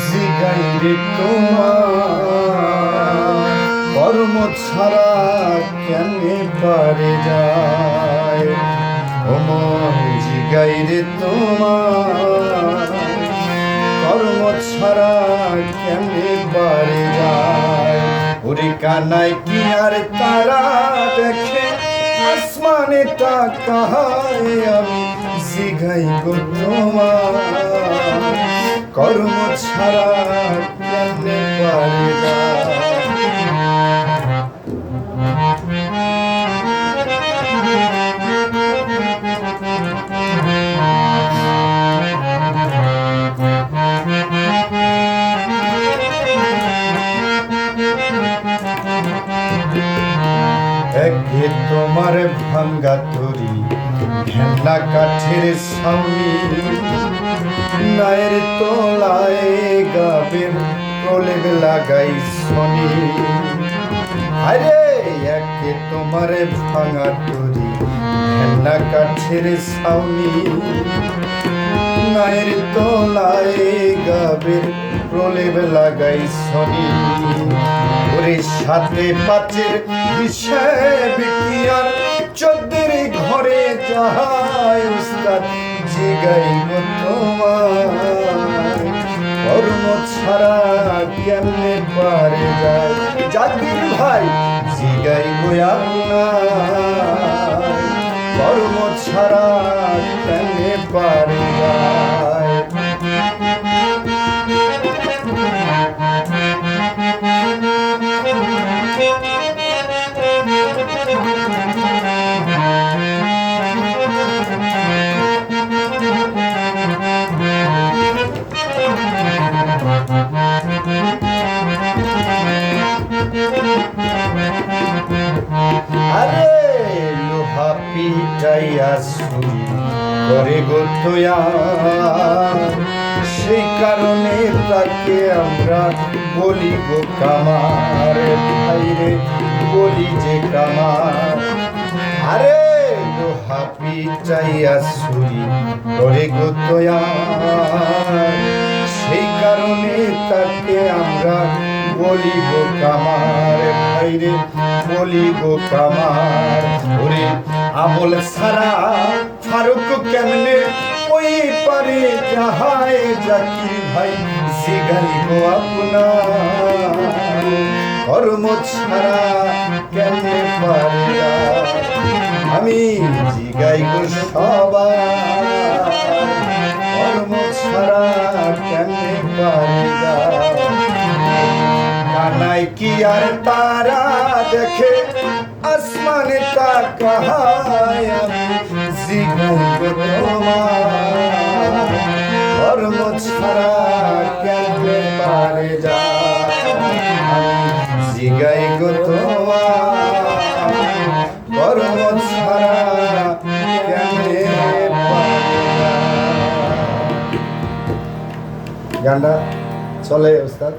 জিগাই রে তোমার কর্ম ছাড়া কেমনে পারে যায় ও মন জিগাই রে তোমার কর্ম ছাড়া কেমনে পারে যায় ওরে কানাই কি আর তারা দেখে আসমানে তাকায় আমি জিগাই গো তোমার কর্ম ছাড়া কেমনে পারে যায় একে তোমার ভাঙ্গা তরি ঘেন্না কাঠের ছাউনি নায়ের তোলায় গাবের প্রলেপ লাগাই শনি আরে একে তোমার ভাঙা তরি ঘেন্না কাঠের ছাউনি নায়ের তোলায় গাবের প্রলেপ লাগাই শনি ওরে সাথে পাচের হিসেব কি আর চোদ্দের ঘরে যাহাই উস্তাদ জিগাই গো তোমার কর্ম ছাড়া কেমনে পারে যায় জাকির ভাই জিগাই গো আপনার কর্ম ছাড়া কেমনে পারে যায় আরে লোহা পিটাইয়া ছুরি করে গো তৈয়ার সেই কারণে তাকে আমরা বলি গো কামার ভাইরে বলি যে কামার আরে লোহা পিটাইয়া ছুরি করে গো তৈয়ার সেই কারণে তাকে আমরা বলি গো কামার ভাইরে বলি গো কামার ওরে আবল সারা ফারুক কেমনে ওই পারে যাহায় জাকির ভাই জিগাই গো আপনার কর্ম ছাড়া কেমনে পারে আমি জিগাই গো সবার কর্ম ছাড়া কেমনে পারে কানাই কি আর তারা দেখে আসমানে তাকায় আমি জিগাই গো তোমার কর্ম ছাড়া কেমনে পারে যায় জিগাই গো তোমার কর্ম ছাড়া কেমনে পারে যায় গানটা চলে ওস্তাদ।